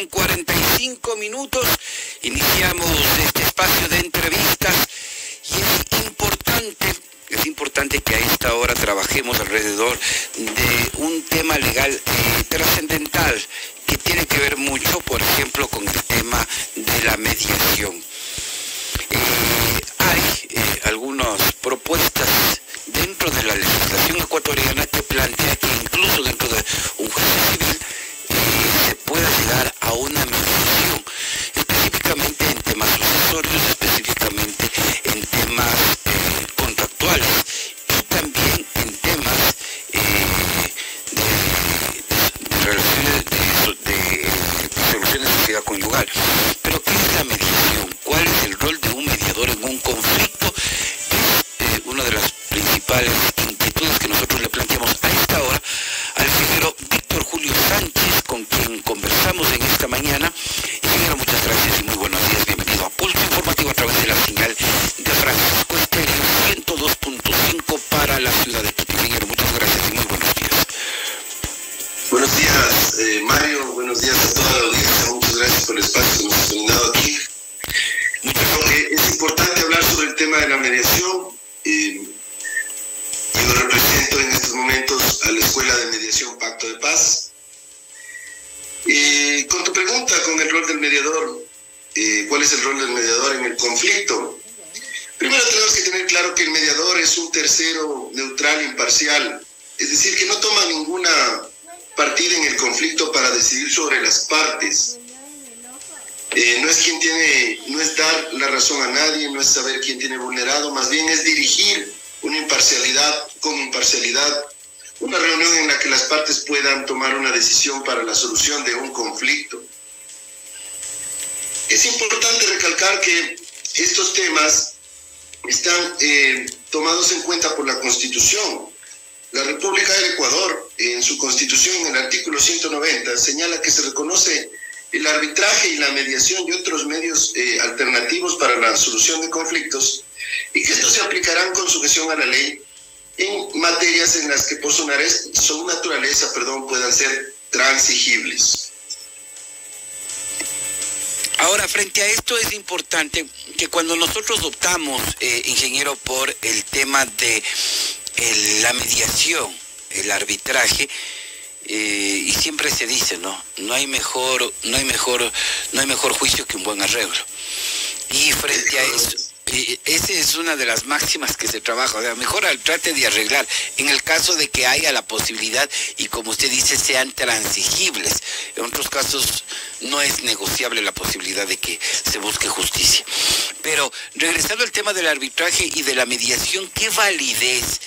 8:45. Iniciamos este espacio de entrevistas y es importante que a esta hora trabajemos alrededor de un tema legal trascendental que tiene que ver mucho, por ejemplo, con el tema de la mediación. Hay algunas propuestas dentro de la legislación ecuatoriana que plantea que incluso dentro de un juicio civil se pueda llegar a una mediación, específicamente en temas sucesorios, específicamente en temas contractuales y también en temas de relaciones de soluciones de sociedad conyugal. Pero ¿qué es la mediación? ¿Cuál es el rol de un mediador en un conflicto? Es una de las principales inquietudes que nosotros le planteamos a esta hora al ingeniero Víctor Julio Sánchez, con quien conversamos en esta mañana. Ingeniero, muchas gracias y muy buenos días. Bienvenido a Pulso Informativo a través de la señal de Francisco Estéreo 102.5 para la ciudad de Quito. Ingeniero, muchas gracias y muy buenos días. Buenos días, Mario. Buenos días a toda la audiencia. Muchas gracias por el espacio que nos has brindado aquí. Es importante hablar sobre el tema de la mediación. Yo represento en estos momentos a la Escuela de Mediación Pacto de Paz. Con tu pregunta, con el rol del mediador, ¿cuál es el rol del mediador en el conflicto? Primero tenemos que tener claro que el mediador es un tercero neutral, imparcial, es decir, que no toma ninguna partida en el conflicto para decidir sobre las partes. No es dar la razón a nadie, no es saber quién tiene vulnerado, más bien es dirigir con imparcialidad, una reunión en la que las partes puedan tomar una decisión para la solución de un conflicto. Es importante recalcar que estos temas están tomados en cuenta por la Constitución. La República del Ecuador, en su Constitución, en el artículo 190, señala que se reconoce el arbitraje y la mediación y otros medios alternativos para la solución de conflictos, y que estos se aplicarán con sujeción a la ley en materias en las que por su naturaleza puedan ser transigibles. Ahora, frente a esto es importante que cuando nosotros optamos, ingeniero, por el tema de la mediación, el arbitraje, y siempre se dice, no hay mejor juicio que un buen arreglo. Y frente a eso, esa es una de las máximas que se trabaja, o sea, mejor trate de arreglar en el caso de que haya la posibilidad y, como usted dice, sean transigibles. En otros casos no es negociable la posibilidad de que se busque justicia. Pero regresando al tema del arbitraje y de la mediación, ¿qué validez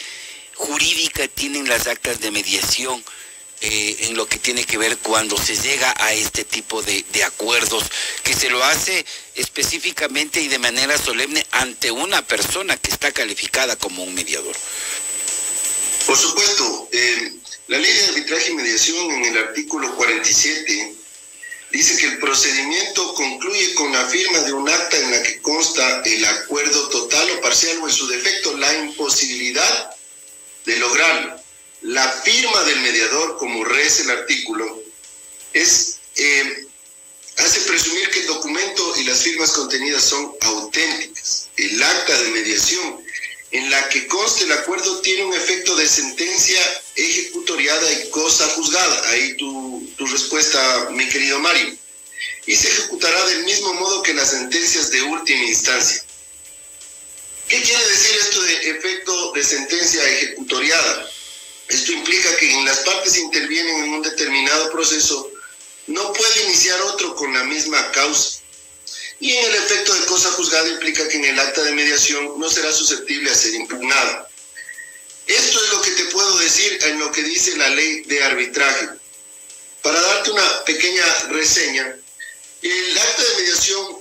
jurídica tienen las actas de mediación en lo que tiene que ver cuando se llega a este tipo de acuerdos, que se lo hace específicamente y de manera solemne ante una persona que está calificada como un mediador? Por supuesto, la ley de arbitraje y mediación en el artículo 47 dice que el procedimiento concluye con la firma de un acta en la que consta el acuerdo total o parcial o, en su defecto, la imposibilidad de lograrlo. La firma del mediador, como reza el artículo, hace presumir que el documento y las firmas contenidas son auténticas. El acta de mediación en la que conste el acuerdo tiene un efecto de sentencia ejecutoriada y cosa juzgada. Ahí tu respuesta, mi querido Mario. Y se ejecutará del mismo modo que las sentencias de última instancia. ¿Qué quiere decir esto de efecto de sentencia ejecutoriada? Esto implica que en las partes intervienen en un determinado proceso, no puede iniciar otro con la misma causa. Y en el efecto de cosa juzgada implica que en el acta de mediación no será susceptible a ser impugnado. Esto es lo que te puedo decir en lo que dice la ley de arbitraje. Para darte una pequeña reseña, el acta de mediación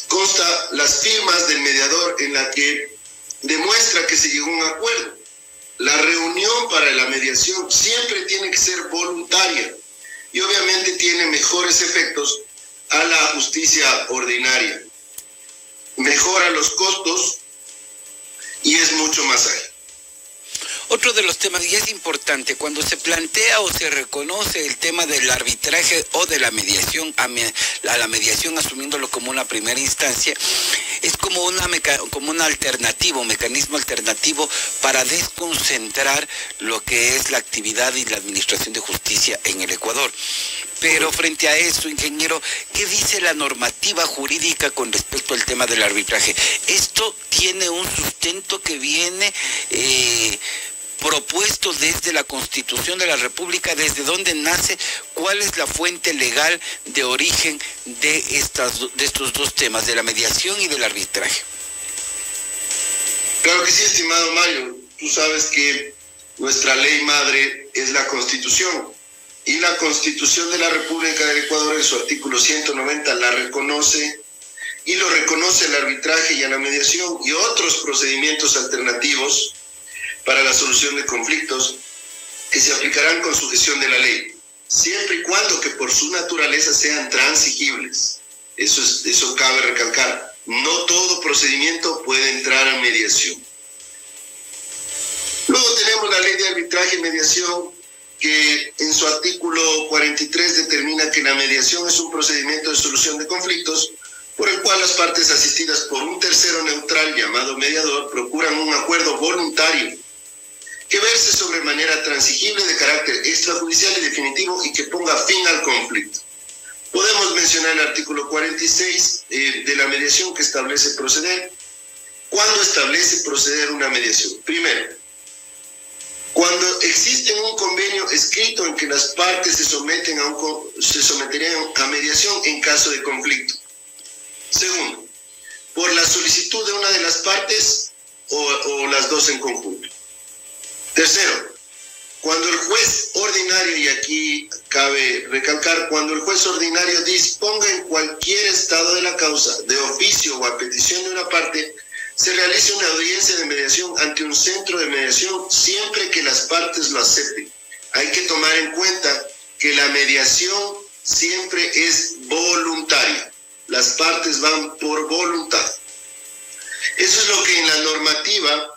consta las firmas del mediador en la que demuestra que se llegó a un acuerdo. La reunión para la mediación siempre tiene que ser voluntaria y obviamente tiene mejores efectos a la justicia ordinaria. Mejora los costos y es mucho más ágil. Otro de los temas, y es importante, cuando se plantea o se reconoce el tema del arbitraje o de la mediación, a la mediación asumiéndolo como una primera instancia, es como una alternativa, un mecanismo alternativo para desconcentrar lo que es la actividad y la administración de justicia en el Ecuador. Pero frente a eso, ingeniero, ¿qué dice la normativa jurídica con respecto al tema del arbitraje? ¿Esto tiene un sustento que viene propuesto desde la Constitución de la República? ¿Desde dónde nace? ¿Cuál es la fuente legal de origen de estos dos temas, de la mediación y del arbitraje? Claro que sí, estimado Mario. Tú sabes que nuestra ley madre es la Constitución. Y la Constitución de la República del Ecuador, en su artículo 190, la reconoce y lo reconoce el arbitraje y a la mediación y otros procedimientos alternativos para la solución de conflictos que se aplicarán con sujeción de la ley, siempre y cuando que por su naturaleza sean transigibles. Eso cabe recalcar. No todo procedimiento puede entrar a mediación. Luego tenemos la ley de arbitraje y mediación, que en su artículo 43 determina que la mediación es un procedimiento de solución de conflictos por el cual las partes asistidas por un tercero neutral llamado mediador procuran un acuerdo voluntario que verse sobre manera transigible de carácter extrajudicial y definitivo y que ponga fin al conflicto. Podemos mencionar el artículo 46 de la mediación, que establece proceder. ¿Cuándo establece proceder una mediación? Primero, cuando existe un convenio escrito en que las partes se someterían a mediación en caso de conflicto. Segundo, por la solicitud de una de las partes o las dos en conjunto. Tercero, cuando el juez ordinario, y aquí cabe recalcar, cuando el juez ordinario disponga en cualquier estado de la causa, de oficio o a petición de una parte, se realiza una audiencia de mediación ante un centro de mediación siempre que las partes lo acepten. Hay que tomar en cuenta que la mediación siempre es voluntaria. Las partes van por voluntad. Eso es lo que en la normativa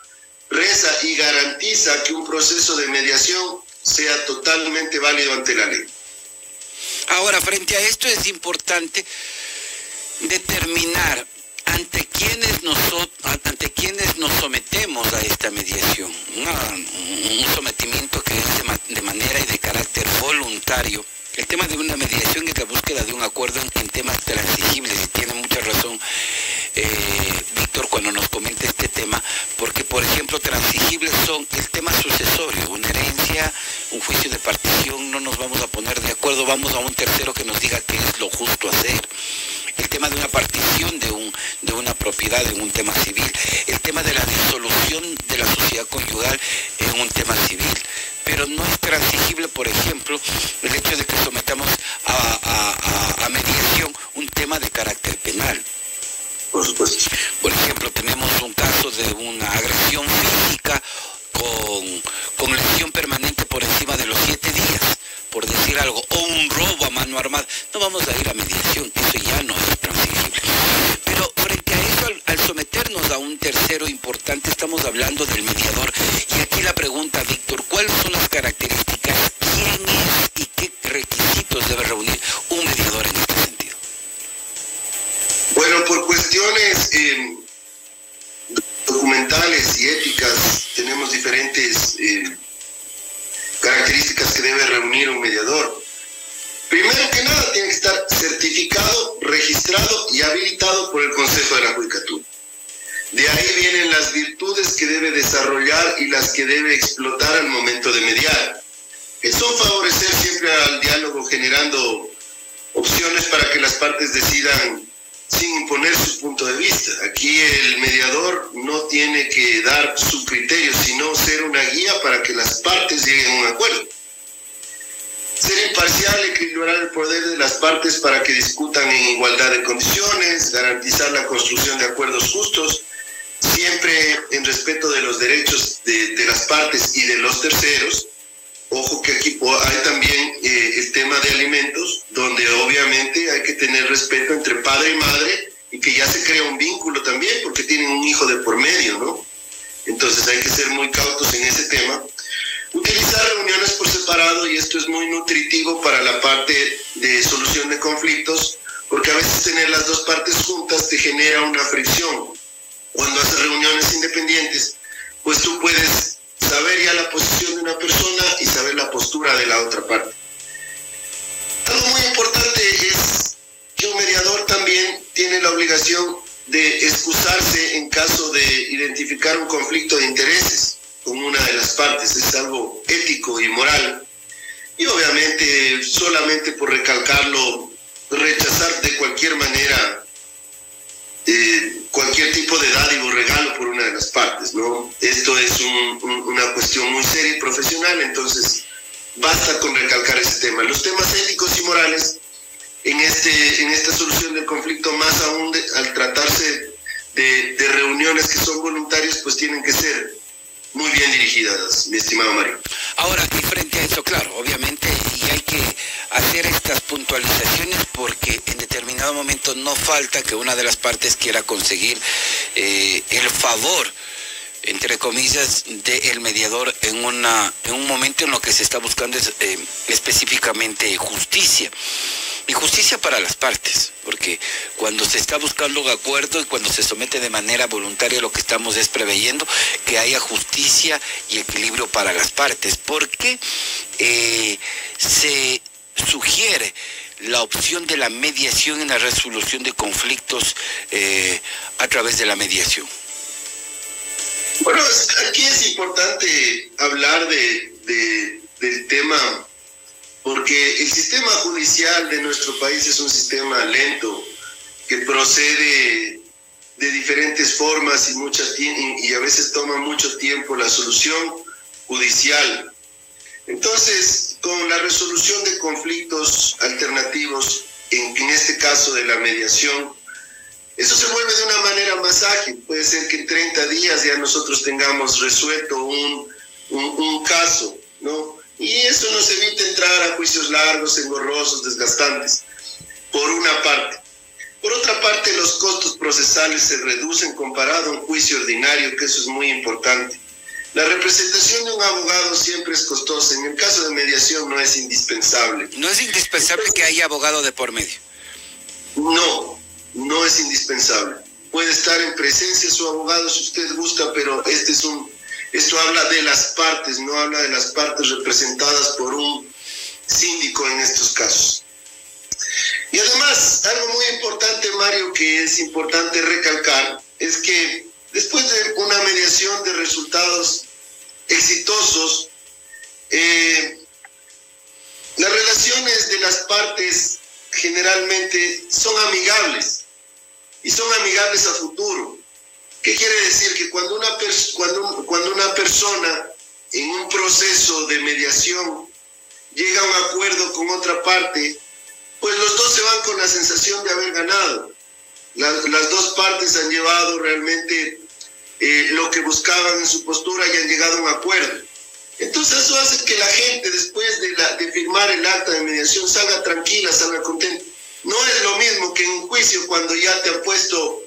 reza y garantiza que un proceso de mediación sea totalmente válido ante la ley. Ahora, frente a esto es importante determinar ante quienes nos sometemos a esta mediación, un sometimiento que es de manera y de carácter voluntario. El tema de una mediación es la búsqueda de un acuerdo en temas transigibles, y tiene mucha razón Víctor cuando nos comenta este tema, porque por ejemplo transigibles son el tema sucesorio, una herencia, un juicio de partición, no nos vamos a poner de acuerdo, vamos a un tercero que nos diga qué es lo justo hacer. El tema de una partición de una propiedad en un tema civil, el tema de la disolución de la sociedad conyugal en un tema civil, pero no es transigible, por ejemplo, el hecho de que sometamos a mediación un tema de carácter penal. Por supuesto. Por ejemplo, tenemos un caso de una agresión física con lesión permanente por encima de los 7 días, por decir algo, o un robo a mano armada. No vamos a ir a mediación, eso ya no es transigible. Pero frente a eso, al someternos a un tercero importante, estamos hablando del mediador. Y aquí la pregunta, Víctor, ¿cuáles son las características? ¿Quién es y qué requisitos debe reunir un mediador en este sentido? Bueno, por cuestiones documentales y éticas, tenemos diferentes características que debe reunir un mediador. Primero que nada, tiene que estar certificado, registrado y habilitado por el Consejo de la Judicatura. De ahí vienen las virtudes que debe desarrollar y las que debe explotar al momento de mediar. Son favorecer siempre al diálogo, generando opciones para que las partes decidan sin imponer su punto de vista. Aquí el mediador no tiene que dar su criterio, sino ser una guía para que las partes lleguen a un acuerdo. Ser imparcial, equilibrar el poder de las partes para que discutan en igualdad de condiciones, garantizar la construcción de acuerdos justos, siempre en respeto de los derechos de las partes y de los terceros. Ojo que aquí hay también el tema de alimentos, donde obviamente hay que tener respeto entre padre y madre, y que ya se crea un vínculo también, porque tienen un hijo de por medio, ¿no? Entonces hay que ser muy cautos en ese tema. Utilizar reuniones por separado, y esto es muy nutritivo para la parte de solución de conflictos, porque a veces tener las dos partes juntas te genera una fricción. Cuando haces reuniones independientes, pues tú puedes saber ya la posición de una persona y saber la postura de la otra parte. Algo muy importante es que un mediador también tiene la obligación de excusarse en caso de identificar un conflicto de intereses con una de las partes. Es algo ético y moral. Y obviamente, solamente por recalcarlo, rechazar de cualquier manera cualquier tipo de dádivo o regalo por una de las partes, ¿no? Esto es una cuestión muy seria y profesional, entonces basta con recalcar ese tema. Los temas éticos y morales en esta solución del conflicto, más aún al tratarse de reuniones que son voluntarias, pues tienen que ser muy bien dirigidas, mi estimado Mario. Ahora, y frente a eso, claro, obviamente, y hay que hacer estas puntualizaciones porque en determinado momento no falta que una de las partes quiera conseguir el favor, entre comillas, del mediador en un momento en lo que se está buscando es, específicamente justicia. Y justicia para las partes, porque cuando se está buscando un acuerdo y cuando se somete de manera voluntaria, lo que estamos es preveyendo que haya justicia y equilibrio para las partes. Porque se sugiere la opción de la mediación en la resolución de conflictos a través de la mediación. Bueno, aquí es importante hablar del tema, porque el sistema judicial de nuestro país es un sistema lento, que procede de diferentes formas y a veces toma mucho tiempo la solución judicial. Entonces, con la resolución de conflictos alternativos, en este caso de la mediación, eso se vuelve de una manera más ágil. Puede ser que en 30 días ya nosotros tengamos resuelto un caso, ¿no? Y eso nos evita entrar a juicios largos, engorrosos, desgastantes, por una parte. Por otra parte, los costos procesales se reducen comparado a un juicio ordinario, que eso es muy importante. La representación de un abogado siempre es costosa. En el caso de mediación no es indispensable. ¿No es indispensable que haya abogado de por medio? No es indispensable. Puede estar en presencia su abogado si usted gusta, pero esto habla de las partes, no habla de las partes representadas por un síndico en estos casos. Y además, algo muy importante, Mario, que es importante recalcar, es que después de una mediación de resultados exitosos, las relaciones de las partes generalmente son amigables, y son amigables a futuro. ¿Qué quiere decir? Que cuando una persona en un proceso de mediación llega a un acuerdo con otra parte, pues los dos se van con la sensación de haber ganado. Las dos partes han llevado realmente lo que buscaban en su postura y han llegado a un acuerdo. Entonces eso hace que la gente, después de firmar el acta de mediación, salga tranquila, salga contenta. No es lo mismo que en un juicio, cuando ya te han puesto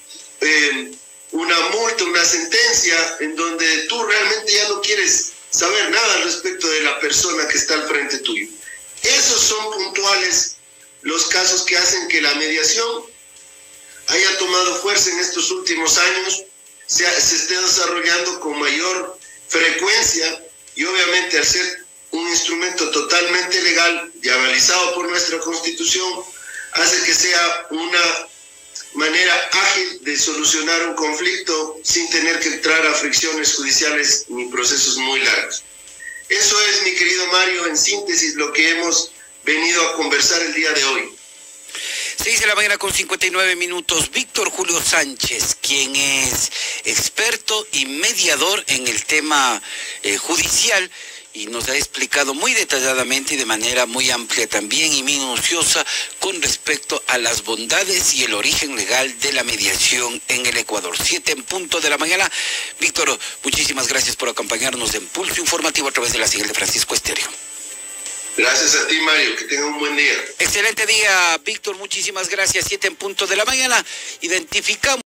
una multa, una sentencia, en donde tú realmente ya no quieres saber nada al respecto de la persona que está al frente tuyo. Esos son puntuales los casos que hacen que la mediación haya tomado fuerza en estos últimos años, se esté desarrollando con mayor frecuencia, y obviamente al ser un instrumento totalmente legal y avalizado por nuestra Constitución, hace que sea una manera ágil de solucionar un conflicto sin tener que entrar a fricciones judiciales ni procesos muy largos. Eso es, mi querido Mario, en síntesis, lo que hemos venido a conversar el día de hoy. 6:59 Víctor Julio Sánchez, quien es experto y mediador en el tema judicial, y nos ha explicado muy detalladamente y de manera muy amplia también y minuciosa con respecto a las bondades y el origen legal de la mediación en el Ecuador. 7:00 a.m. Víctor, muchísimas gracias por acompañarnos en Pulso Informativo a través de la señal de Francisco Estéreo. Gracias a ti, Mario, que tenga un buen día. Excelente día, Víctor, muchísimas gracias. 7:00 a.m. Identificamos